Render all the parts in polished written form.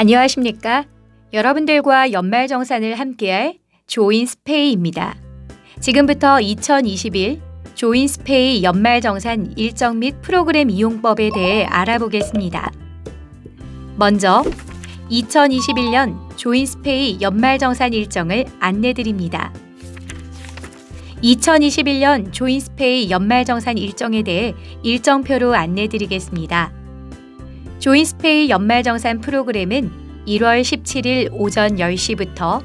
안녕하십니까? 여러분들과 연말정산을 함께할 조인스페이입니다. 지금부터 2021 조인스페이 연말정산 일정 및 프로그램 이용법에 대해 알아보겠습니다. 먼저 2021년 조인스페이 연말정산 일정을 안내드립니다. 2021년 조인스페이 연말정산 일정에 대해 일정표로 안내드리겠습니다. 조인스페이 연말정산 프로그램은 1월 17일 오전 10시부터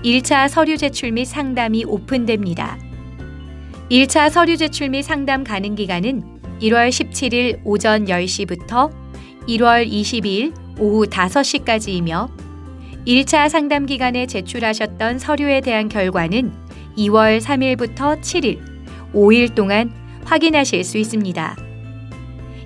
1차 서류 제출 및 상담이 오픈됩니다. 1차 서류 제출 및 상담 가능 기간은 1월 17일 오전 10시부터 1월 22일 오후 5시까지이며 1차 상담 기간에 제출하셨던 서류에 대한 결과는 2월 3일부터 7일, 5일 동안 확인하실 수 있습니다.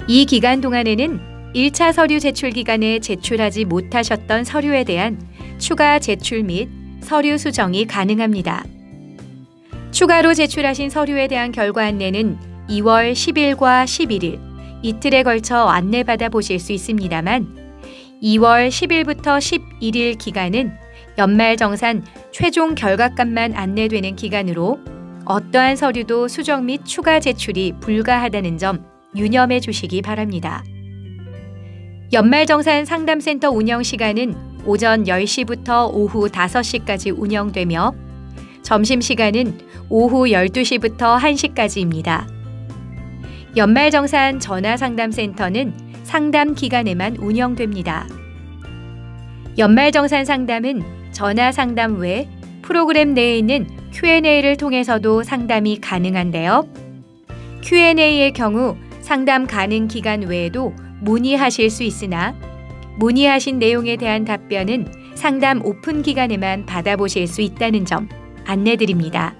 이 기간 동안에는 1차 서류 제출 기간에 제출하지 못하셨던 서류에 대한 추가 제출 및 서류 수정이 가능합니다. 추가로 제출하신 서류에 대한 결과 안내는 2월 10일과 11일 이틀에 걸쳐 안내받아 보실 수 있습니다만 2월 10일부터 11일 기간은 연말정산 최종 결과값만 안내되는 기간으로 어떠한 서류도 수정 및 추가 제출이 불가하다는 점 유념해 주시기 바랍니다. 연말정산 상담센터 운영 시간은 오전 10시부터 오후 5시까지 운영되며 점심시간은 오후 12시부터 1시까지입니다. 연말정산 전화상담센터는 상담 기간에만 운영됩니다. 연말정산 상담은 전화상담 외 프로그램 내에 있는 Q&A를 통해서도 상담이 가능한데요. Q&A의 경우 상담 가능 기간 외에도 문의하실 수 있으나 문의하신 내용에 대한 답변은 상담 오픈 기간에만 받아보실 수 있다는 점 안내드립니다.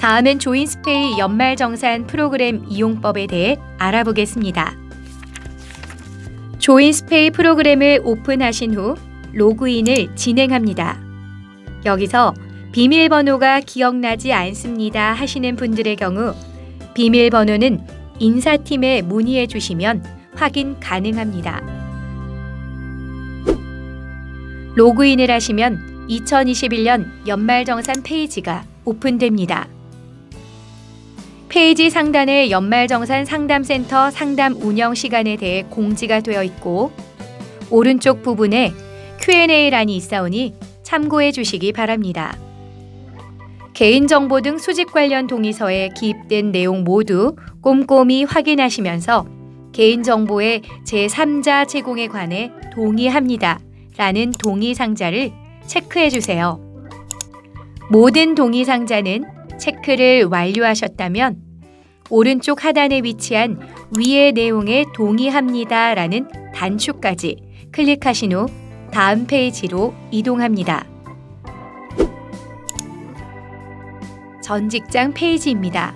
다음은 조인스페이 연말정산 프로그램 이용법에 대해 알아보겠습니다. 조인스페이 프로그램을 오픈하신 후 로그인을 진행합니다. 여기서 비밀번호가 기억나지 않습니다 하시는 분들의 경우 비밀번호는 인사팀에 문의해 주시면 확인 가능합니다. 로그인을 하시면 2021년 연말정산 페이지가 오픈됩니다. 페이지 상단에 연말정산 상담센터 상담 운영 시간에 대해 공지가 되어 있고 오른쪽 부분에 Q&A란이 있사오니 참고해 주시기 바랍니다. 개인정보 등 수집 관련 동의서에 기입된 내용 모두 꼼꼼히 확인하시면서 개인정보의 제3자 제공에 관해 동의합니다 라는 동의상자를 체크해 주세요. 모든 동의상자는 체크를 완료하셨다면 오른쪽 하단에 위치한 위의 내용에 동의합니다 라는 단추까지 클릭하신 후 다음 페이지로 이동합니다. 전 직장 페이지입니다.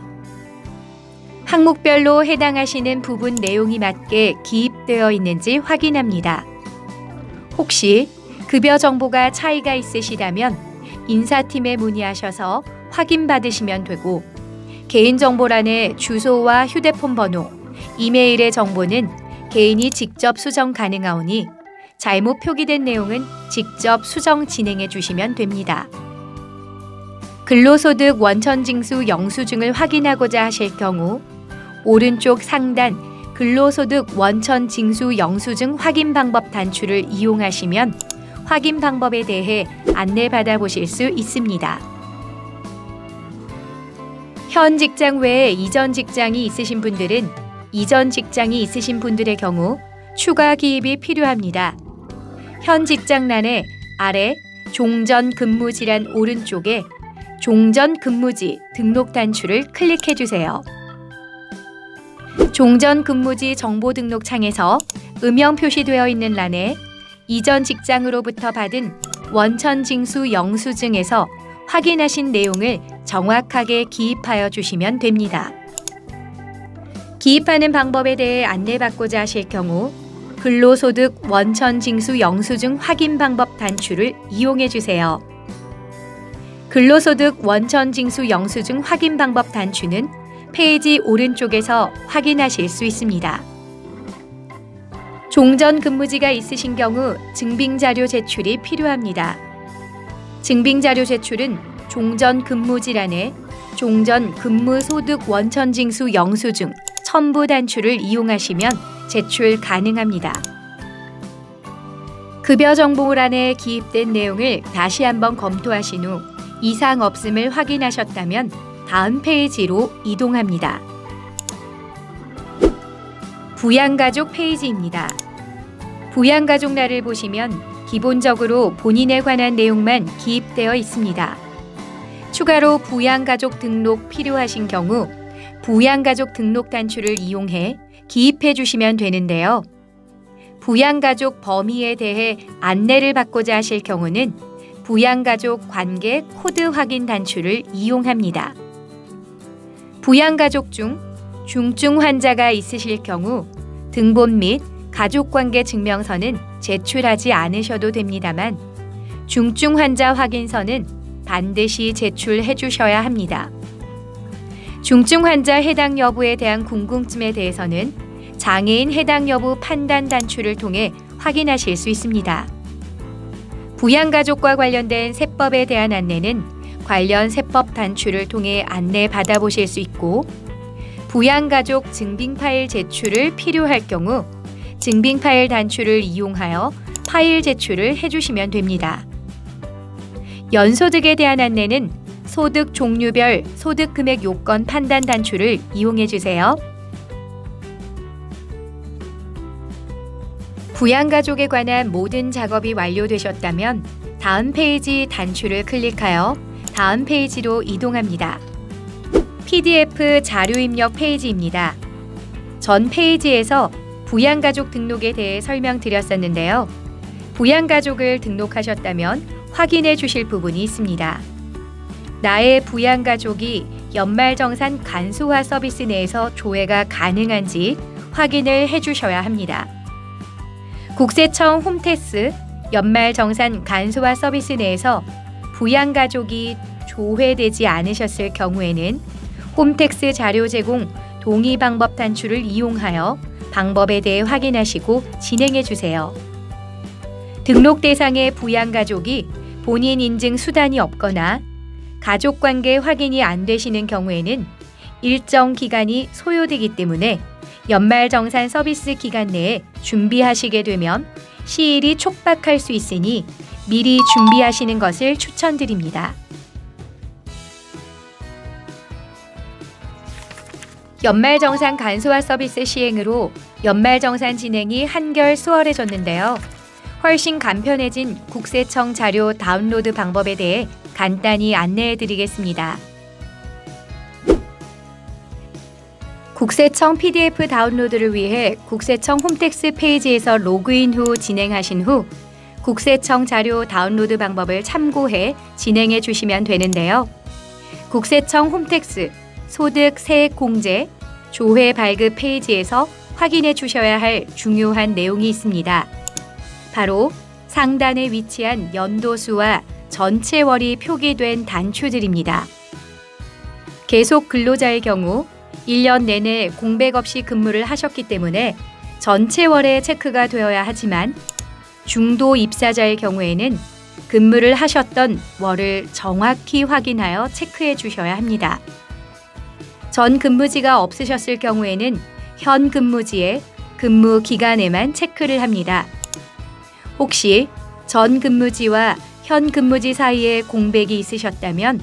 항목별로 해당하시는 부분 내용이 맞게 기입되어 있는지 확인합니다. 혹시 급여 정보가 차이가 있으시다면 인사팀에 문의하셔서 확인받으시면 되고 개인정보란에 주소와 휴대폰 번호, 이메일의 정보는 개인이 직접 수정 가능하오니 잘못 표기된 내용은 직접 수정 진행해 주시면 됩니다. 근로소득 원천징수 영수증을 확인하고자 하실 경우 오른쪽 상단 근로소득 원천징수 영수증 확인 방법 단추를 이용하시면 확인 방법에 대해 안내받아 보실 수 있습니다. 현 직장 외에 이전 직장이 있으신 분들은 이전 직장이 있으신 분들의 경우 추가 기입이 필요합니다. 현 직장란의 아래 종전 근무지란 오른쪽에 종전 근무지 등록 단추를 클릭해 주세요. 종전 근무지 정보 등록 창에서 음영 표시되어 있는 란에 이전 직장으로부터 받은 원천징수 영수증에서 확인하신 내용을 정확하게 기입하여 주시면 됩니다. 기입하는 방법에 대해 안내받고자 하실 경우 근로소득 원천징수 영수증 확인 방법 단추를 이용해 주세요. 근로소득 원천징수 영수증 확인 방법 단추는 페이지 오른쪽에서 확인하실 수 있습니다. 종전 근무지가 있으신 경우 증빙자료 제출이 필요합니다. 증빙자료 제출은 종전 근무지란에 종전 근무소득 원천징수 영수증 첨부 단추를 이용하시면 제출 가능합니다. 급여 정보란에 기입된 내용을 다시 한번 검토하신 후 이상 없음을 확인하셨다면 다음 페이지로 이동합니다. 부양가족 페이지입니다. 부양가족란을 보시면 기본적으로 본인에 관한 내용만 기입되어 있습니다. 추가로 부양가족 등록 필요하신 경우 부양가족 등록 단추를 이용해 기입해 주시면 되는데요. 부양가족 범위에 대해 안내를 받고자 하실 경우는 부양가족 관계 코드 확인 단추를 이용합니다. 부양가족 중 중증 환자가 있으실 경우 등본 및 가족관계 증명서는 제출하지 않으셔도 됩니다만 중증 환자 확인서는 반드시 제출해 주셔야 합니다. 중증 환자 해당 여부에 대한 궁금증에 대해서는 장애인 해당 여부 판단 단추를 통해 확인하실 수 있습니다. 부양가족과 관련된 세법에 대한 안내는 관련 세법 단추를 통해 안내 받아보실 수 있고 부양가족 증빙 파일 제출을 필요할 경우 증빙 파일 단추를 이용하여 파일 제출을 해주시면 됩니다. 연소득에 대한 안내는 소득 종류별 소득 금액 요건 판단 단추를 이용해 주세요. 부양가족에 관한 모든 작업이 완료되셨다면 다음 페이지 단추를 클릭하여 다음 페이지로 이동합니다. PDF 자료 입력 페이지입니다. 전 페이지에서 부양가족 등록에 대해 설명드렸었는데요. 부양가족을 등록하셨다면 확인해 주실 부분이 있습니다. 나의 부양가족이 연말정산 간소화 서비스 내에서 조회가 가능한지 확인을 해 주셔야 합니다. 국세청 홈택스 연말정산 간소화 서비스 내에서 부양가족이 조회되지 않으셨을 경우에는 홈택스 자료 제공 동의 방법 단추를 이용하여 방법에 대해 확인하시고 진행해 주세요. 등록 대상의 부양가족이 본인 인증 수단이 없거나 가족관계 확인이 안 되시는 경우에는 일정 기간이 소요되기 때문에 연말정산 서비스 기간 내에 준비하시게 되면 시일이 촉박할 수 있으니 미리 준비하시는 것을 추천드립니다. 연말정산 간소화 서비스 시행으로 연말정산 진행이 한결 수월해졌는데요. 훨씬 간편해진 국세청 자료 다운로드 방법에 대해 간단히 안내해 드리겠습니다. 국세청 PDF 다운로드를 위해 국세청 홈택스 페이지에서 로그인 후 진행하신 후 국세청 자료 다운로드 방법을 참고해 진행해 주시면 되는데요. 국세청 홈택스 소득 세액 공제 조회 발급 페이지에서 확인해 주셔야 할 중요한 내용이 있습니다. 바로 상단에 위치한 연도수와 전체월이 표기된 단추들입니다. 계속 근로자의 경우 1년 내내 공백 없이 근무를 하셨기 때문에 전체월에 체크가 되어야 하지만 중도 입사자의 경우에는 근무를 하셨던 월을 정확히 확인하여 체크해 주셔야 합니다. 전 근무지가 없으셨을 경우에는 현 근무지에 근무 기간에만 체크를 합니다. 혹시 전 근무지와 현 근무지 사이에 공백이 있으셨다면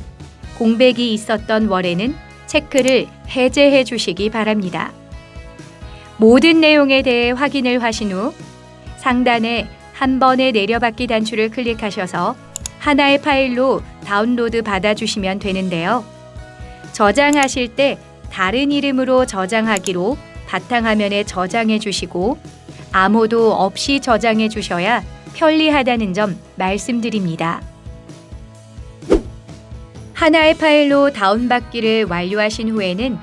공백이 있었던 월에는 체크를 해제해 주시기 바랍니다. 모든 내용에 대해 확인을 하신 후 상단에 한 번에 내려받기 단추를 클릭하셔서 하나의 파일로 다운로드 받아주시면 되는데요. 저장하실 때 다른 이름으로 저장하기로 바탕화면에 저장해 주시고 암호도 없이 저장해 주셔야 편리하다는 점 말씀드립니다. 하나의 파일로 다운받기를 완료하신 후에는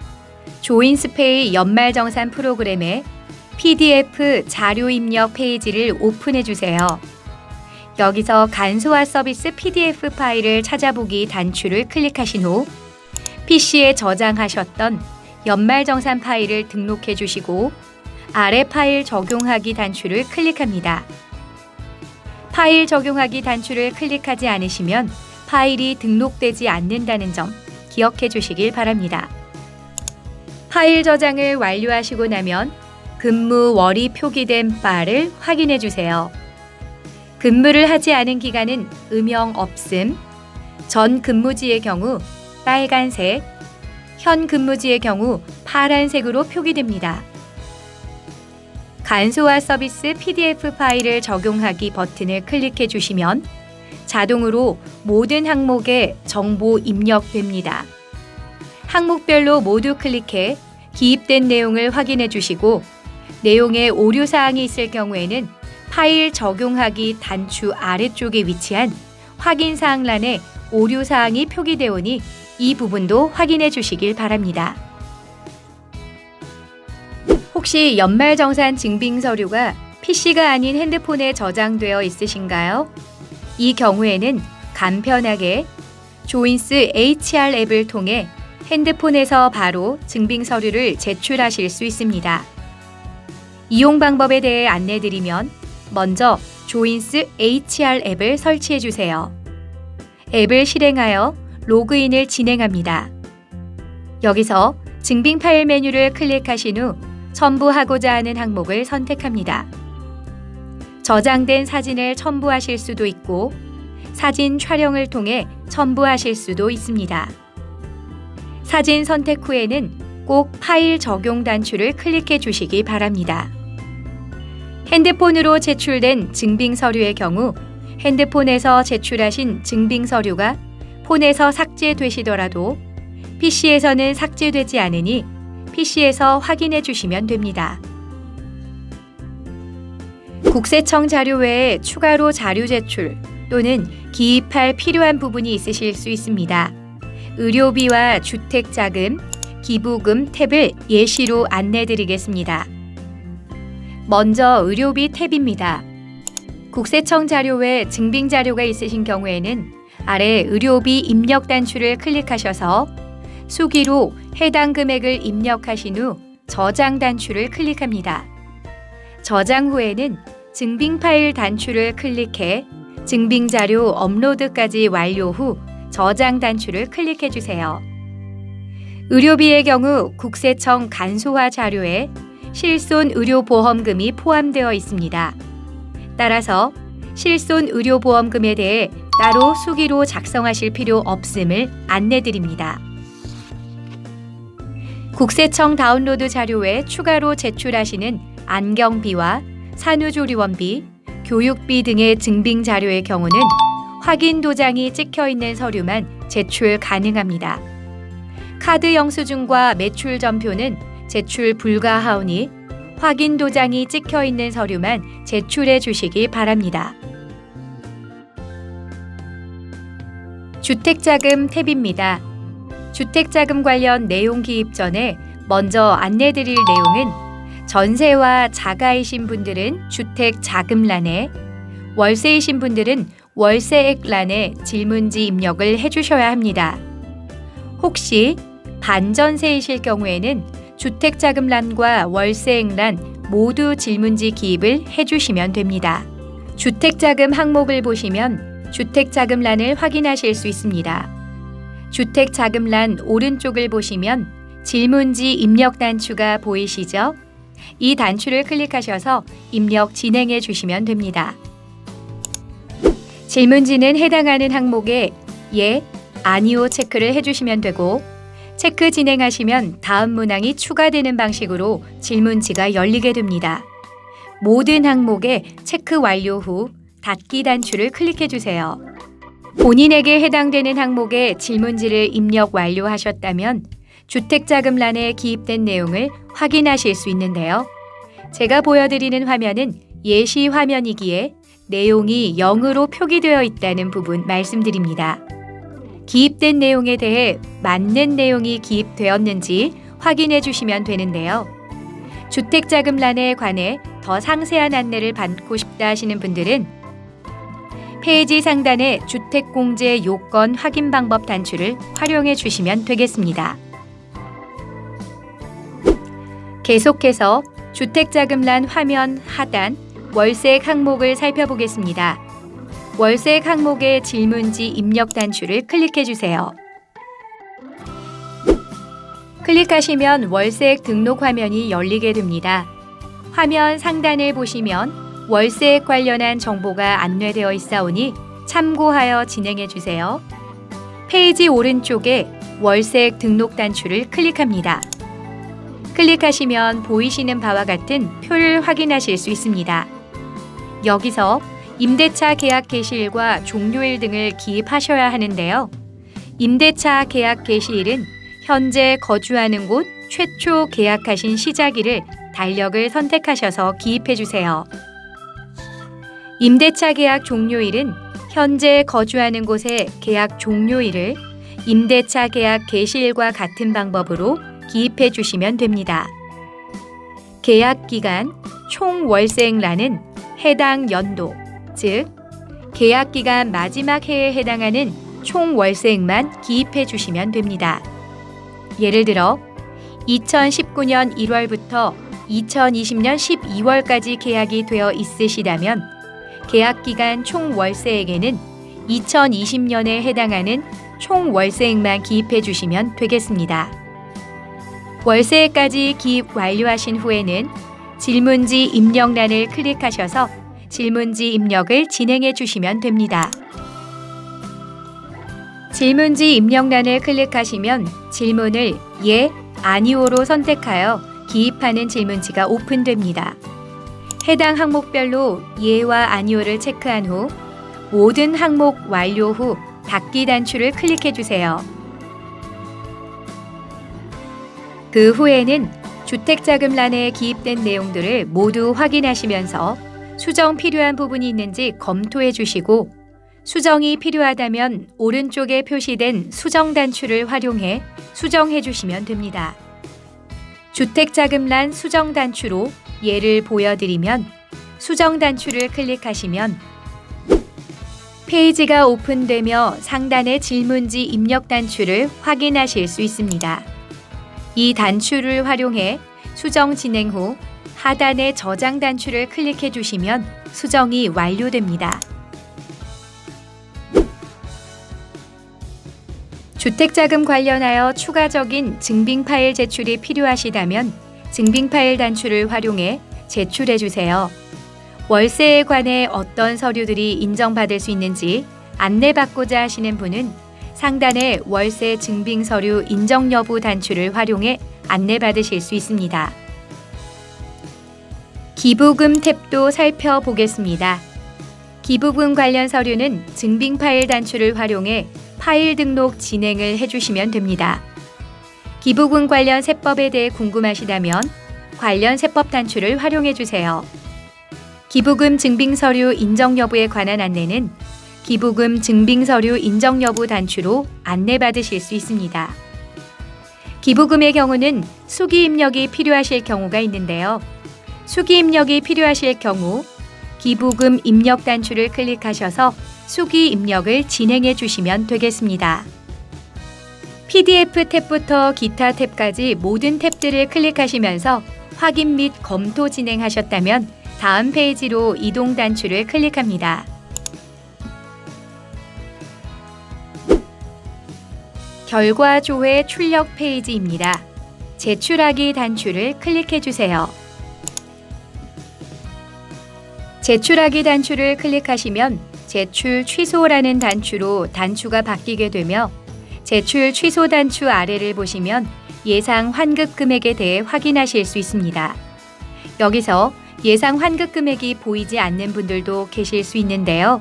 조인스페이 연말정산 프로그램의 PDF 자료 입력 페이지를 오픈해 주세요. 여기서 간소화 서비스 PDF 파일을 찾아보기 단추를 클릭하신 후 PC에 저장하셨던 연말정산 파일을 등록해 주시고 아래 파일 적용하기 단추를 클릭합니다. 파일 적용하기 단추를 클릭하지 않으시면 파일이 등록되지 않는다는 점 기억해 주시길 바랍니다. 파일 저장을 완료하시고 나면 근무월이 표기된 바를 확인해 주세요. 근무를 하지 않은 기간은 음영 없음, 전 근무지의 경우 빨간색, 현 근무지의 경우 파란색으로 표기됩니다. 간소화 서비스 PDF 파일을 적용하기 버튼을 클릭해 주시면 자동으로 모든 항목에 정보 입력됩니다. 항목별로 모두 클릭해 기입된 내용을 확인해 주시고 내용에 오류사항이 있을 경우에는 파일 적용하기 단추 아래쪽에 위치한 확인사항란에 오류사항이 표기되오니 이 부분도 확인해 주시길 바랍니다. 혹시 연말정산 증빙서류가 PC가 아닌 핸드폰에 저장되어 있으신가요? 이 경우에는 간편하게 조인스 HR 앱을 통해 핸드폰에서 바로 증빙서류를 제출하실 수 있습니다. 이용 방법에 대해 안내드리면 먼저 조인스 HR 앱을 설치해 주세요. 앱을 실행하여 로그인을 진행합니다. 여기서 증빙 파일 메뉴를 클릭하신 후 첨부하고자 하는 항목을 선택합니다. 저장된 사진을 첨부하실 수도 있고 사진 촬영을 통해 첨부하실 수도 있습니다. 사진 선택 후에는 꼭 파일 적용 단추를 클릭해 주시기 바랍니다. 핸드폰으로 제출된 증빙 서류의 경우 핸드폰에서 제출하신 증빙 서류가 폰에서 삭제되시더라도 PC에서는 삭제되지 않으니 PC에서 확인해 주시면 됩니다. 국세청 자료 외에 추가로 자료 제출 또는 기입할 필요한 부분이 있으실 수 있습니다. 의료비와 주택자금, 기부금 탭을 예시로 안내드리겠습니다. 먼저 의료비 탭입니다. 국세청 자료 외 증빙 자료가 있으신 경우에는 아래 의료비 입력 단추를 클릭하셔서 수기로 해당 금액을 입력하신 후 저장 단추를 클릭합니다. 저장 후에는 증빙 파일 단추를 클릭해 증빙 자료 업로드까지 완료 후 저장 단추를 클릭해 주세요. 의료비의 경우 국세청 간소화 자료에 실손 의료보험금이 포함되어 있습니다. 따라서 실손 의료보험금에 대해 따로 수기로 작성하실 필요 없음을 안내드립니다. 국세청 다운로드 자료에 추가로 제출하시는 안경비와 산후조리원비, 교육비 등의 증빙 자료의 경우는 확인 도장이 찍혀 있는 서류만 제출 가능합니다. 카드 영수증과 매출 전표는 제출 불가하오니 확인 도장이 찍혀 있는 서류만 제출해 주시기 바랍니다. 주택자금 탭입니다. 주택자금 관련 내용 기입 전에 먼저 안내드릴 내용은 전세와 자가이신 분들은 주택자금란에, 월세이신 분들은 월세액란에 질문지 입력을 해주셔야 합니다. 혹시 반전세이실 경우에는 주택자금란과 월세액란 모두 질문지 기입을 해주시면 됩니다. 주택자금 항목을 보시면 주택자금란을 확인하실 수 있습니다. 주택자금란 오른쪽을 보시면 질문지 입력 단추가 보이시죠? 이 단추를 클릭하셔서 입력 진행해 주시면 됩니다. 질문지는 해당하는 항목에 예, 아니오 체크를 해주시면 되고 체크 진행하시면 다음 문항이 추가되는 방식으로 질문지가 열리게 됩니다. 모든 항목에 체크 완료 후 닫기 단추를 클릭해 주세요. 본인에게 해당되는 항목에 질문지를 입력 완료하셨다면 주택자금란에 기입된 내용을 확인하실 수 있는데요. 제가 보여드리는 화면은 예시 화면이기에 내용이 0으로 표기되어 있다는 부분 말씀드립니다. 기입된 내용에 대해 맞는 내용이 기입되었는지 확인해 주시면 되는데요. 주택자금란에 관해 더 상세한 안내를 받고 싶다 하시는 분들은 페이지 상단의 주택공제 요건 확인 방법 단추를 활용해 주시면 되겠습니다. 계속해서 주택자금란 화면 하단 월세액 항목을 살펴보겠습니다. 월세액 항목의 질문지 입력 단추를 클릭해 주세요. 클릭하시면 월세액 등록 화면이 열리게 됩니다. 화면 상단을 보시면 월세액 관련한 정보가 안내되어 있사오니 참고하여 진행해 주세요. 페이지 오른쪽에 월세액 등록 단추를 클릭합니다. 클릭하시면 보이시는 바와 같은 표를 확인하실 수 있습니다. 여기서 임대차 계약 개시일과 종료일 등을 기입하셔야 하는데요. 임대차 계약 개시일은 현재 거주하는 곳 최초 계약하신 시작일을 달력을 선택하셔서 기입해 주세요. 임대차 계약 종료일은 현재 거주하는 곳의 계약 종료일을 임대차 계약 개시일과 같은 방법으로 기입해 주시면 됩니다. 계약 기간 총 월세액란은 해당 연도, 즉 계약 기간 마지막 해에 해당하는 총 월세액만 기입해 주시면 됩니다. 예를 들어 2019년 1월부터 2020년 12월까지 계약이 되어 있으시다면 계약 기간 총 월세액에는 2020년에 해당하는 총 월세액만 기입해 주시면 되겠습니다. 월세액까지 기입 완료하신 후에는 질문지 입력란을 클릭하셔서 질문지 입력을 진행해 주시면 됩니다. 질문지 입력란을 클릭하시면 질문을 예, 아니오로 선택하여 기입하는 질문지가 오픈됩니다. 해당 항목별로 예와 아니오를 체크한 후 모든 항목 완료 후 닫기 단추를 클릭해 주세요. 그 후에는 주택자금란에 기입된 내용들을 모두 확인하시면서 수정 필요한 부분이 있는지 검토해 주시고 수정이 필요하다면 오른쪽에 표시된 수정 단추를 활용해 수정해 주시면 됩니다. 주택자금란 수정 단추로 예를 보여드리면 수정 단추를 클릭하시면 페이지가 오픈되며 상단의 질문지 입력 단추를 확인하실 수 있습니다. 이 단추를 활용해 수정 진행 후 하단의 저장 단추를 클릭해 주시면 수정이 완료됩니다. 주택자금 관련하여 추가적인 증빙 파일 제출이 필요하시다면 증빙 파일 단추를 활용해 제출해 주세요. 월세에 관해 어떤 서류들이 인정받을 수 있는지 안내받고자 하시는 분은 상단의 월세 증빙 서류 인정 여부 단추를 활용해 안내받으실 수 있습니다. 기부금 탭도 살펴보겠습니다. 기부금 관련 서류는 증빙 파일 단추를 활용해 파일 등록 진행을 해주시면 됩니다. 기부금 관련 세법에 대해 궁금하시다면 관련 세법 단추를 활용해 주세요. 기부금 증빙서류 인정 여부에 관한 안내는 기부금 증빙서류 인정 여부 단추로 안내받으실 수 있습니다. 기부금의 경우는 수기 입력이 필요하실 경우가 있는데요. 수기 입력이 필요하실 경우 기부금 입력 단추를 클릭하셔서 수기 입력을 진행해 주시면 되겠습니다. PDF 탭부터 기타 탭까지 모든 탭들을 클릭하시면서 확인 및 검토 진행하셨다면 다음 페이지로 이동 단추를 클릭합니다. 결과 조회 출력 페이지입니다. 제출하기 단추를 클릭해 주세요. 제출하기 단추를 클릭하시면 제출 취소라는 단추로 단추가 바뀌게 되며 제출 취소 단추 아래를 보시면 예상 환급 금액에 대해 확인하실 수 있습니다. 여기서 예상 환급 금액이 보이지 않는 분들도 계실 수 있는데요.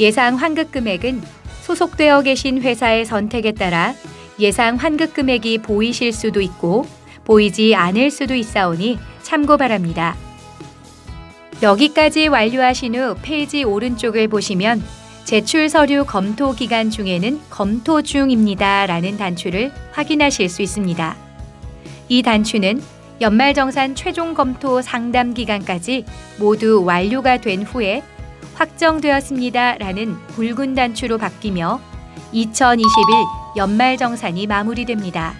예상 환급 금액은 소속되어 계신 회사의 선택에 따라 예상 환급 금액이 보이실 수도 있고 보이지 않을 수도 있사오니 참고 바랍니다. 여기까지 완료하신 후 페이지 오른쪽을 보시면 제출 서류 검토 기간 중에는 검토 중입니다 라는 단추를 확인하실 수 있습니다. 이 단추는 연말정산 최종 검토 상담 기간까지 모두 완료가 된 후에 확정되었습니다 라는 붉은 단추로 바뀌며 2021 연말정산이 마무리됩니다.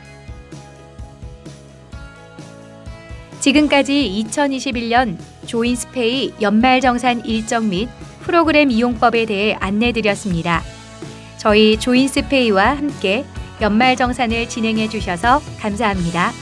지금까지 2021년 조인스페이 연말정산 일정 및 프로그램 이용법에 대해 안내드렸습니다. 저희 조인스페이와 함께 연말정산을 진행해 주셔서 감사합니다.